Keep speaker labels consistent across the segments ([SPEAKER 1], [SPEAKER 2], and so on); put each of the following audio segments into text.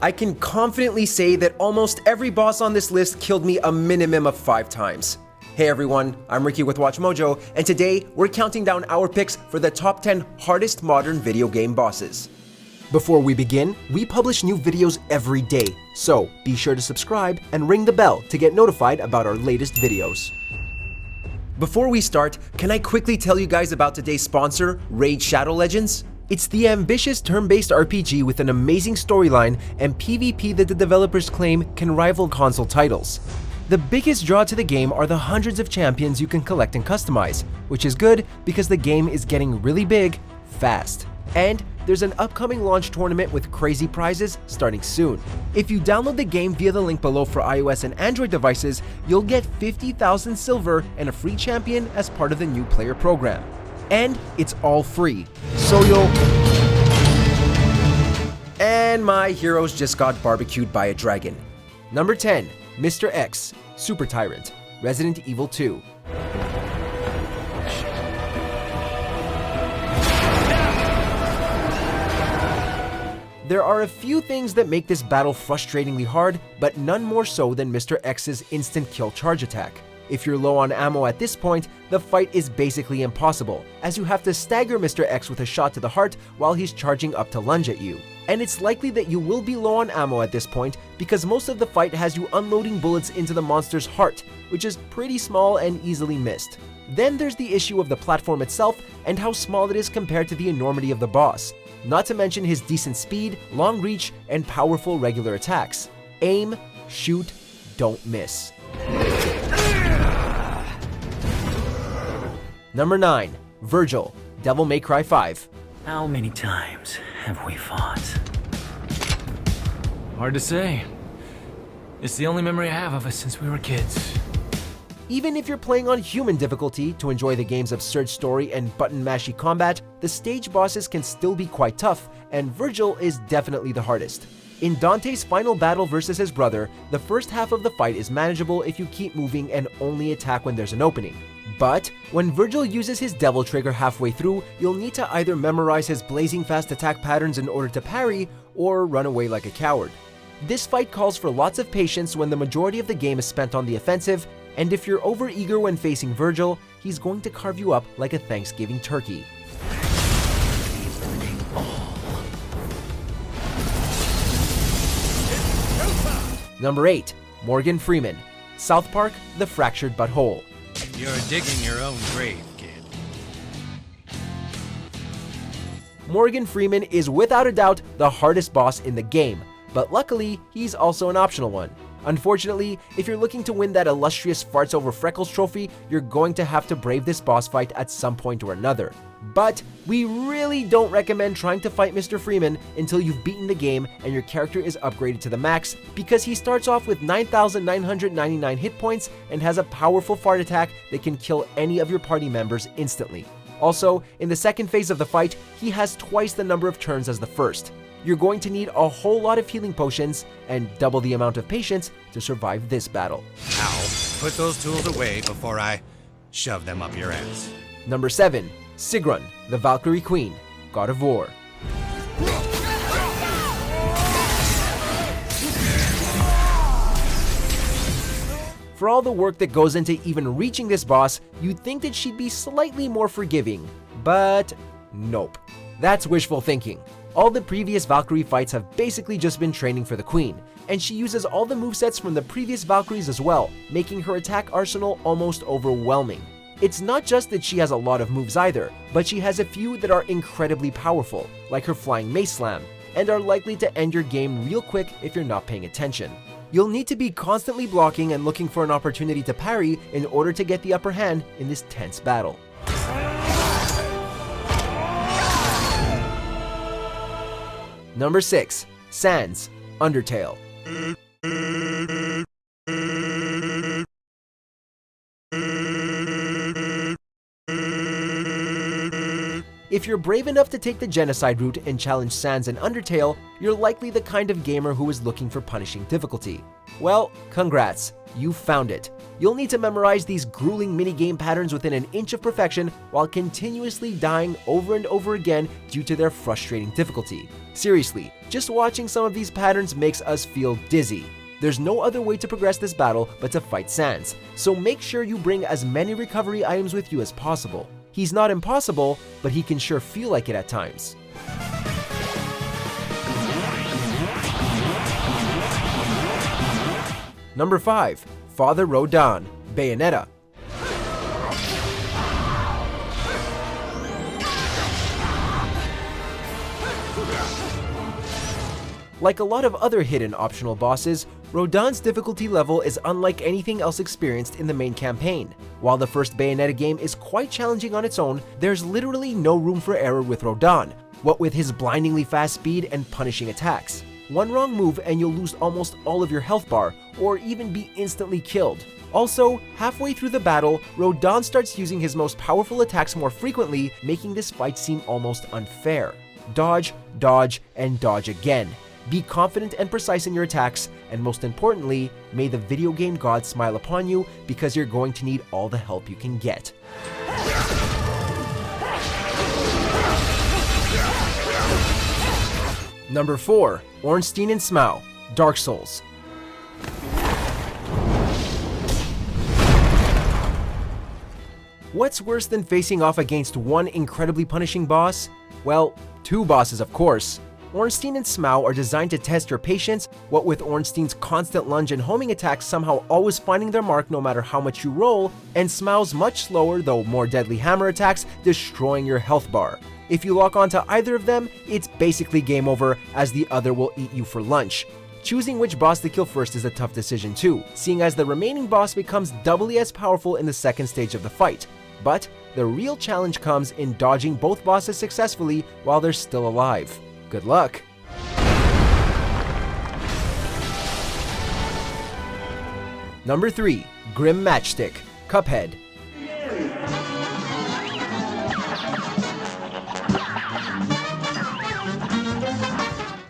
[SPEAKER 1] I can confidently say that almost every boss on this list killed me a minimum of 5 times. Hey everyone, I'm Ricky with WatchMojo, and today we're counting down our picks for the top 10 hardest modern video game bosses. Before we begin, we publish new videos every day, so be sure to subscribe and ring the bell to get notified about our latest videos. Before we start, can I quickly tell you guys about today's sponsor, Raid Shadow Legends? It's the ambitious turn-based RPG with an amazing storyline and PvP that the developers claim can rival console titles. The biggest draw to the game are the hundreds of champions you can collect and customize, which is good because the game is getting really big, fast. And there's an upcoming launch tournament with crazy prizes starting soon. If you download the game via the link below for iOS and Android devices, you'll get 50,000 silver and a free champion as part of the new player program. And it's all free, so you'll... And my heroes just got barbecued by a dragon. Number 10, Mr. X, Super Tyrant, Resident Evil 2. There are a few things that make this battle frustratingly hard, but none more so than Mr. X's instant kill charge attack. If you're low on ammo at this point, the fight is basically impossible, as you have to stagger Mr. X with a shot to the heart while he's charging up to lunge at you. And it's likely that you will be low on ammo at this point because most of the fight has you unloading bullets into the monster's heart, which is pretty small and easily missed. Then there's the issue of the platform itself and how small it is compared to the enormity of the boss. Not to mention his decent speed, long reach, and powerful regular attacks. Aim, shoot, don't miss. Number 9, Vergil, Devil May Cry 5.
[SPEAKER 2] How many times have we fought? Hard to say. It's the only memory I have of it since we were kids.
[SPEAKER 1] Even if you're playing on human difficulty to enjoy the game's absurd story and button-mashy combat, the stage bosses can still be quite tough, and Vergil is definitely the hardest. In Dante's final battle versus his brother, the first half of the fight is manageable if you keep moving and only attack when there's an opening. But when Vergil uses his devil trigger halfway through, you'll need to either memorize his blazing fast attack patterns in order to parry, or run away like a coward. This fight calls for lots of patience when the majority of the game is spent on the offensive, and if you're overeager when facing Vergil, he's going to carve you up like a Thanksgiving turkey. Number 8, Morgan Freeman, South Park: The Fractured But Whole.
[SPEAKER 3] You're digging your own grave, kid.
[SPEAKER 1] Morgan Freeman is without a doubt the hardest boss in the game, but luckily, he's also an optional one. Unfortunately, if you're looking to win that illustrious Farts Over Freckles trophy, you're going to have to brave this boss fight at some point or another. But we really don't recommend trying to fight Mr. Freeman until you've beaten the game and your character is upgraded to the max, because he starts off with 9,999 hit points and has a powerful fart attack that can kill any of your party members instantly. Also, in the second phase of the fight, he has twice the number of turns as the first. You're going to need a whole lot of healing potions and double the amount of patience to survive this battle.
[SPEAKER 3] Now, put those tools away before I shove them up your ass.
[SPEAKER 1] Number 7, Sigrun, the Valkyrie Queen, God of War. For all the work that goes into even reaching this boss, you'd think that she'd be slightly more forgiving, but nope. That's wishful thinking. All the previous Valkyrie fights have basically just been training for the Queen, and she uses all the movesets from the previous Valkyries as well, making her attack arsenal almost overwhelming. It's not just that she has a lot of moves either, but she has a few that are incredibly powerful, like her flying mace slam, and are likely to end your game real quick if you're not paying attention. You'll need to be constantly blocking and looking for an opportunity to parry in order to get the upper hand in this tense battle. Number 6, Sans, Undertale. If you're brave enough to take the genocide route and challenge Sans and Undertale, you're likely the kind of gamer who is looking for punishing difficulty. Well, congrats, you found it. You'll need to memorize these grueling minigame patterns within an inch of perfection while continuously dying over and over again due to their frustrating difficulty. Seriously, just watching some of these patterns makes us feel dizzy. There's no other way to progress this battle but to fight Sans, so make sure you bring as many recovery items with you as possible. He's not impossible, but he can sure feel like it at times. Number 5. Father Rodan Bayonetta. Like a lot of other hidden optional bosses, Rodan's difficulty level is unlike anything else experienced in the main campaign. While the first Bayonetta game is quite challenging on its own, there's literally no room for error with Rodan, what with his blindingly fast speed and punishing attacks. One wrong move and you'll lose almost all of your health bar, or even be instantly killed. Also, halfway through the battle, Rodan starts using his most powerful attacks more frequently, making this fight seem almost unfair. Dodge, dodge, and dodge again. Be confident and precise in your attacks, and most importantly, may the video game gods smile upon you because you're going to need all the help you can get. Number 4. Ornstein and Smell, Dark Souls. What's worse than facing off against one incredibly punishing boss? Well, two bosses of course. Ornstein and Smough are designed to test your patience, what with Ornstein's constant lunge and homing attacks somehow always finding their mark no matter how much you roll, and Smough's much slower though more deadly hammer attacks destroying your health bar. If you lock onto either of them, it's basically game over, as the other will eat you for lunch. Choosing which boss to kill first is a tough decision too, seeing as the remaining boss becomes doubly as powerful in the second stage of the fight. But the real challenge comes in dodging both bosses successfully while they're still alive. Good luck! Number 3. Grim Matchstick, Cuphead.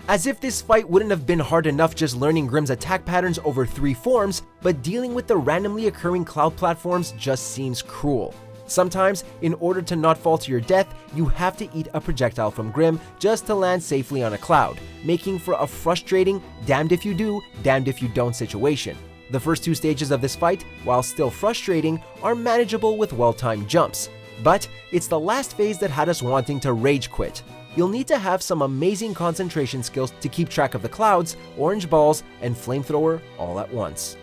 [SPEAKER 1] As if this fight wouldn't have been hard enough just learning Grim's attack patterns over 3 forms, but dealing with the randomly occurring cloud platforms just seems cruel. Sometimes, in order to not fall to your death, you have to eat a projectile from Grim just to land safely on a cloud, making for a frustrating damned if you do, damned if you don't situation. The first 2 stages of this fight, while still frustrating, are manageable with well-timed jumps. But it's the last phase that had us wanting to rage quit. You'll need to have some amazing concentration skills to keep track of the clouds, orange balls, and flamethrower all at once.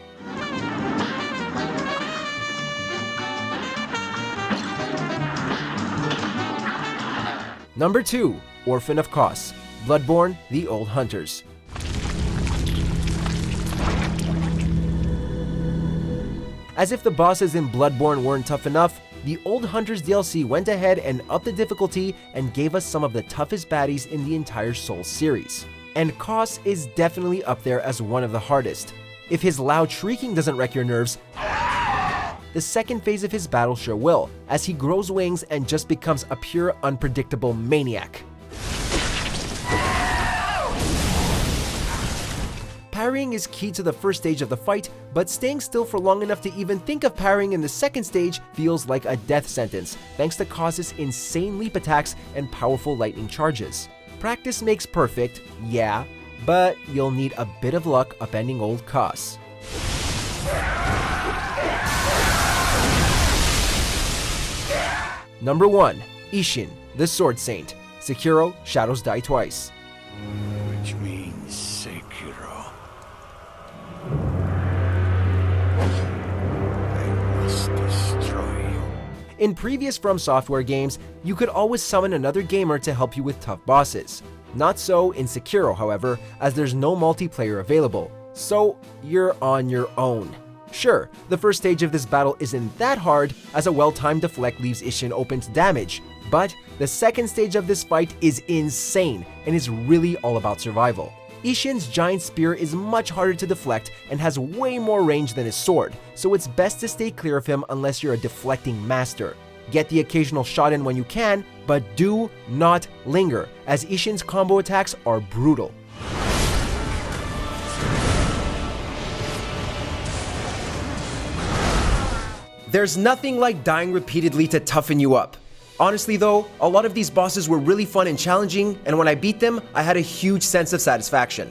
[SPEAKER 1] Number 2. Orphan of Kos, Bloodborne: The Old Hunters. As if the bosses in Bloodborne weren't tough enough, the Old Hunters DLC went ahead and upped the difficulty and gave us some of the toughest baddies in the entire Souls series. And Kos is definitely up there as one of the hardest. If his loud shrieking doesn't wreck your nerves, the second phase of his battle sure will, as he grows wings and just becomes a pure unpredictable maniac. Parrying is key to the first stage of the fight, but staying still for long enough to even think of parrying in the second stage feels like a death sentence, thanks to Kos's insane leap attacks and powerful lightning charges. Practice makes perfect, yeah, but you'll need a bit of luck upending old Kos. Number 1. Ishin, the Sword Saint, Sekiro: Shadows Die Twice.
[SPEAKER 3] Which means Sekiro. I must destroy you.
[SPEAKER 1] In previous From Software games, you could always summon another gamer to help you with tough bosses. Not so in Sekiro, however, as there's no multiplayer available, so you're on your own. Sure, the first stage of this battle isn't that hard, as a well-timed deflect leaves Ishin open to damage, but the second stage of this fight is insane and is really all about survival. Ishin's giant spear is much harder to deflect and has way more range than his sword, so it's best to stay clear of him unless you're a deflecting master. Get the occasional shot in when you can, but do not linger, as Ishin's combo attacks are brutal. There's nothing like dying repeatedly to toughen you up. Honestly though, a lot of these bosses were really fun and challenging, and when I beat them, I had a huge sense of satisfaction.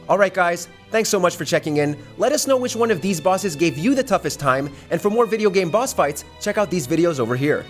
[SPEAKER 1] Alright guys, thanks so much for checking in. Let us know which one of these bosses gave you the toughest time, and for more video game boss fights, check out these videos over here.